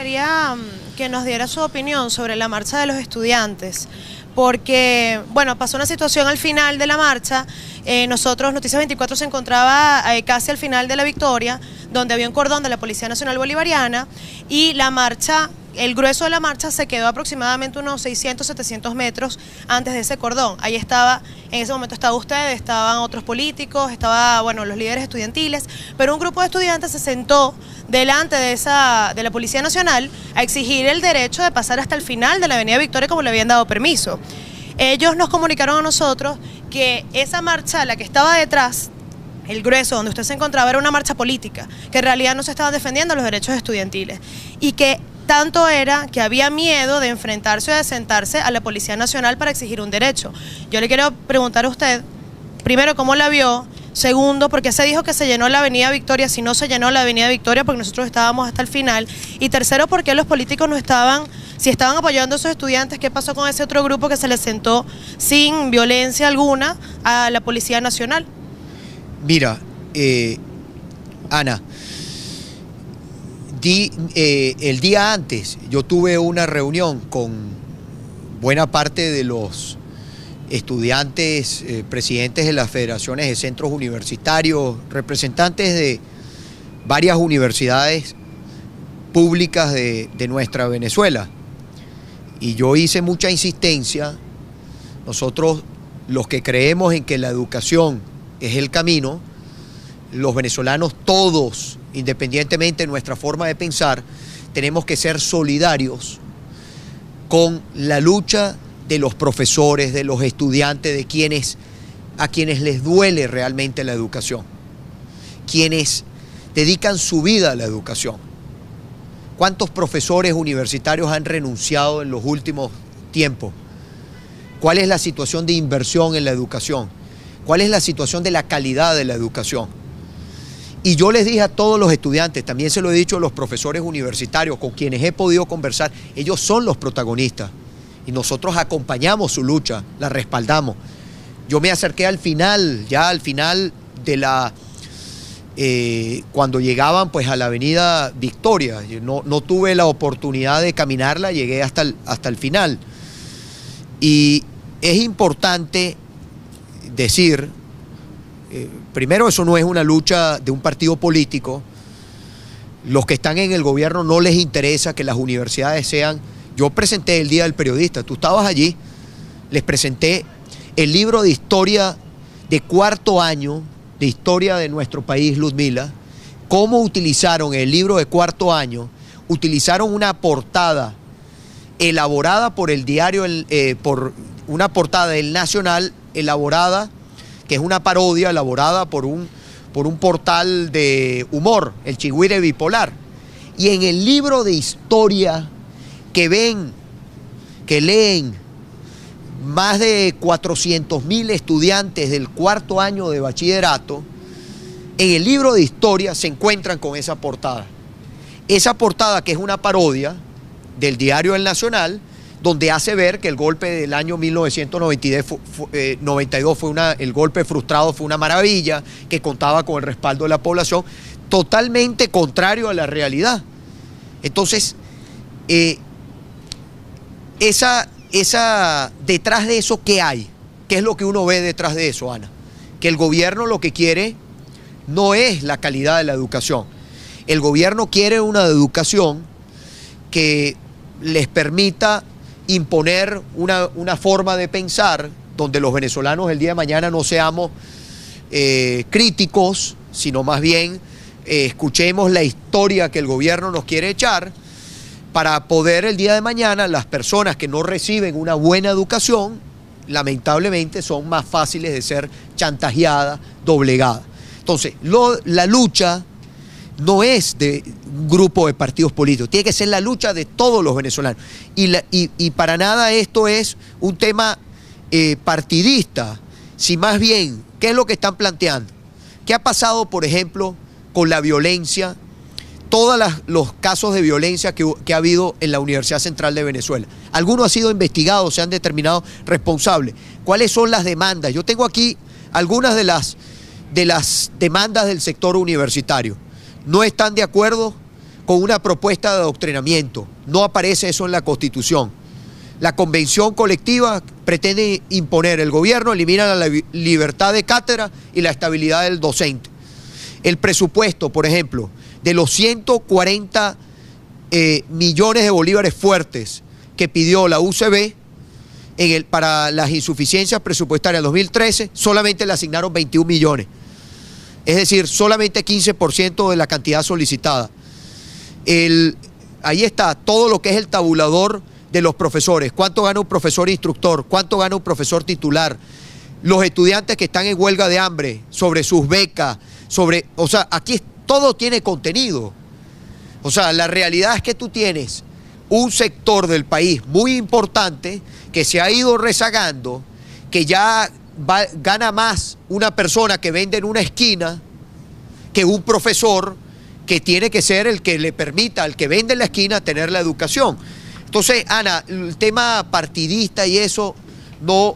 gustaría que nos diera su opinión sobre la marcha de los estudiantes, porque, bueno, pasó una situación al final de la marcha. Nosotros, Noticias 24, se encontraba casi al final de la Victoria, donde había un cordón de la Policía Nacional Bolivariana, y la marcha, el grueso de la marcha se quedó aproximadamente unos 600, 700 metros antes de ese cordón. Ahí estaba, en ese momento estaba usted, estaban otros políticos, estaban, bueno, los líderes estudiantiles, pero un grupo de estudiantes se sentó delante de la Policía Nacional a exigir el derecho de pasar hasta el final de la Avenida Victoria como le habían dado permiso. Ellos nos comunicaron a nosotros que esa marcha, la que estaba detrás, el grueso donde usted se encontraba, era una marcha política, que en realidad no se estaban defendiendo los derechos estudiantiles, y que tanto era que había miedo de enfrentarse o de sentarse a la Policía Nacional para exigir un derecho. Yo le quiero preguntar a usted, primero, ¿cómo la vio? Segundo, ¿por qué se dijo que se llenó la Avenida Victoria si no se llenó la Avenida Victoria? Porque nosotros estábamos hasta el final. Y tercero, ¿por qué los políticos no estaban, si estaban apoyando a esos estudiantes? ¿Qué pasó con ese otro grupo que se les sentó sin violencia alguna a la Policía Nacional? Mira, Ana, el día antes yo tuve una reunión con buena parte de los estudiantes, presidentes de las federaciones de centros universitarios, representantes de varias universidades públicas de nuestra Venezuela. Y yo hice mucha insistencia. Nosotros, los que creemos en que la educación es el camino, los venezolanos todos, independientemente de nuestra forma de pensar, tenemos que ser solidarios con la lucha de los profesores, de los estudiantes, a quienes les duele realmente la educación, quienes dedican su vida a la educación. ¿Cuántos profesores universitarios han renunciado en los últimos tiempos? ¿Cuál es la situación de inversión en la educación? ¿Cuál es la situación de la calidad de la educación? Y yo les dije a todos los estudiantes, también se lo he dicho a los profesores universitarios con quienes he podido conversar, ellos son los protagonistas y nosotros acompañamos su lucha, la respaldamos. Yo me acerqué al final, ya al final de cuando llegaban pues a la Avenida Victoria. Yo no tuve la oportunidad de caminarla, llegué hasta el final. Y es importante decir, primero, eso no es una lucha de un partido político. Los que están en el gobierno no les interesa que las universidades sean... Yo presenté el Día del Periodista, tú estabas allí, les presenté el libro de historia de cuarto año, de historia de nuestro país, Ludmila, cómo utilizaron el libro de cuarto año, utilizaron una portada elaborada por el diario, por una portada del Nacional, elaborada, que es una parodia elaborada por un portal de humor, el Chigüire Bipolar. Y en el libro de historia que leen más de 400.000 estudiantes del cuarto año de bachillerato, en el libro de historia se encuentran con esa portada. Esa portada, que es una parodia del diario El Nacional, donde hace ver que el golpe del año 1992 el golpe frustrado fue una maravilla, que contaba con el respaldo de la población, totalmente contrario a la realidad. Entonces, detrás de eso, ¿qué hay? ¿Qué es lo que uno ve detrás de eso, Ana? Que el gobierno lo que quiere no es la calidad de la educación. El gobierno quiere una educación que les permita imponer una forma de pensar donde los venezolanos el día de mañana no seamos críticos, sino más bien escuchemos la historia que el gobierno nos quiere echar, para poder el día de mañana las personas que no reciben una buena educación, lamentablemente son más fáciles de ser chantajeadas, doblegadas. Entonces, la lucha no es de un grupo de partidos políticos, tiene que ser la lucha de todos los venezolanos. Y para nada esto es un tema partidista, si más bien, ¿qué es lo que están planteando? ¿Qué ha pasado, por ejemplo, con la violencia? Todos los casos de violencia que ha habido en la Universidad Central de Venezuela. Algunos han sido investigados, se han determinado responsables. ¿Cuáles son las demandas? Yo tengo aquí algunas de las demandas del sector universitario. No están de acuerdo con una propuesta de adoctrinamiento. No aparece eso en la Constitución. La convención colectiva pretende imponer el gobierno, elimina la libertad de cátedra y la estabilidad del docente. El presupuesto, por ejemplo, de los 140 millones de bolívares fuertes que pidió la UCB para las insuficiencias presupuestarias del 2013, solamente le asignaron 21 millones. Es decir, solamente 15% de la cantidad solicitada. Ahí está todo lo que es el tabulador de los profesores. ¿Cuánto gana un profesor instructor? ¿Cuánto gana un profesor titular? Los estudiantes que están en huelga de hambre, sobre sus becas, o sea, aquí todo tiene contenido. O sea, la realidad es que tú tienes un sector del país muy importante que se ha ido rezagando, que ya gana más una persona que vende en una esquina que un profesor que tiene que ser el que le permita al que vende en la esquina tener la educación. Entonces, Ana, el tema partidista y eso no...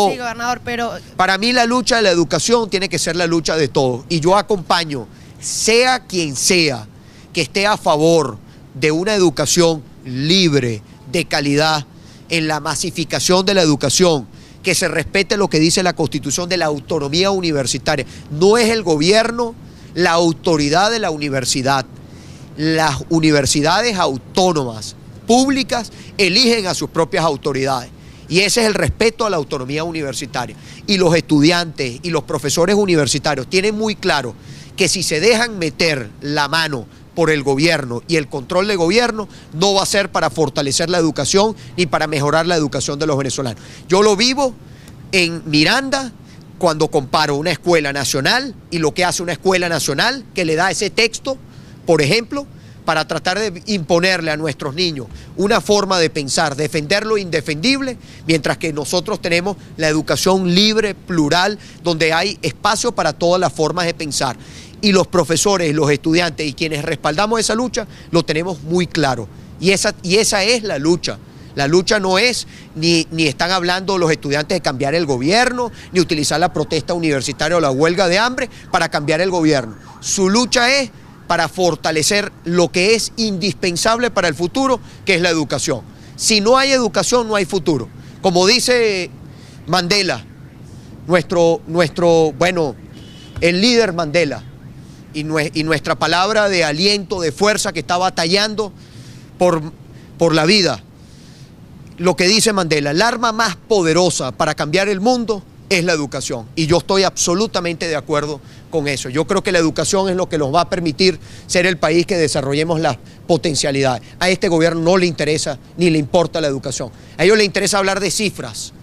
Sí, gobernador, pero... Para mí la lucha de la educación tiene que ser la lucha de todos. Y yo acompaño, sea quien sea, que esté a favor de una educación libre, de calidad, en la masificación de la educación, que se respete lo que dice la Constitución de la autonomía universitaria. No es el gobierno la autoridad de la universidad. Las universidades autónomas, públicas, eligen a sus propias autoridades. Y ese es el respeto a la autonomía universitaria. Y los estudiantes y los profesores universitarios tienen muy claro que si se dejan meter la mano por el gobierno y el control del gobierno, no va a ser para fortalecer la educación ni para mejorar la educación de los venezolanos. Yo lo vivo en Miranda cuando comparo una escuela nacional y lo que hace una escuela nacional que le da ese texto, por ejemplo, para tratar de imponerle a nuestros niños una forma de pensar, defender lo indefendible, mientras que nosotros tenemos la educación libre, plural, donde hay espacio para todas las formas de pensar. Y los profesores, los estudiantes y quienes respaldamos esa lucha, lo tenemos muy claro. Y esa es la lucha. La lucha no es, ni están hablando los estudiantes de cambiar el gobierno, ni utilizar la protesta universitaria o la huelga de hambre para cambiar el gobierno. Su lucha es para fortalecer lo que es indispensable para el futuro, que es la educación. Si no hay educación, no hay futuro. Como dice Mandela, el líder Mandela, y nuestra palabra de aliento, de fuerza, que está batallando por la vida. Lo que dice Mandela, el arma más poderosa para cambiar el mundo es la educación. Y yo estoy absolutamente de acuerdo con eso. Yo creo que la educación es lo que nos va a permitir ser el país que desarrollemos las potencialidades. A este gobierno no le interesa ni le importa la educación. A ellos les interesa hablar de cifras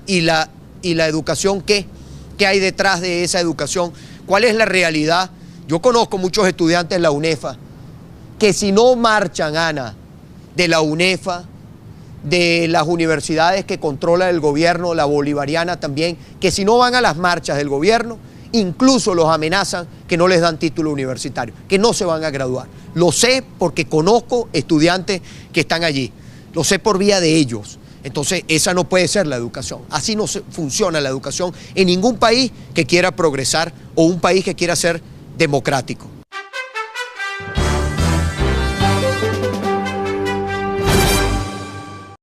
y la educación, ¿qué hay detrás de esa educación? ¿Cuál es la realidad? Yo conozco muchos estudiantes de la UNEFA que si no marchan, Ana, de la UNEFA, de las universidades que controla el gobierno, la bolivariana también, que si no van a las marchas del gobierno, incluso los amenazan que no les dan título universitario, que no se van a graduar. Lo sé porque conozco estudiantes que están allí, lo sé por vía de ellos. Entonces esa no puede ser la educación. Así no funciona la educación en ningún país que quiera progresar o un país que quiera ser democrático.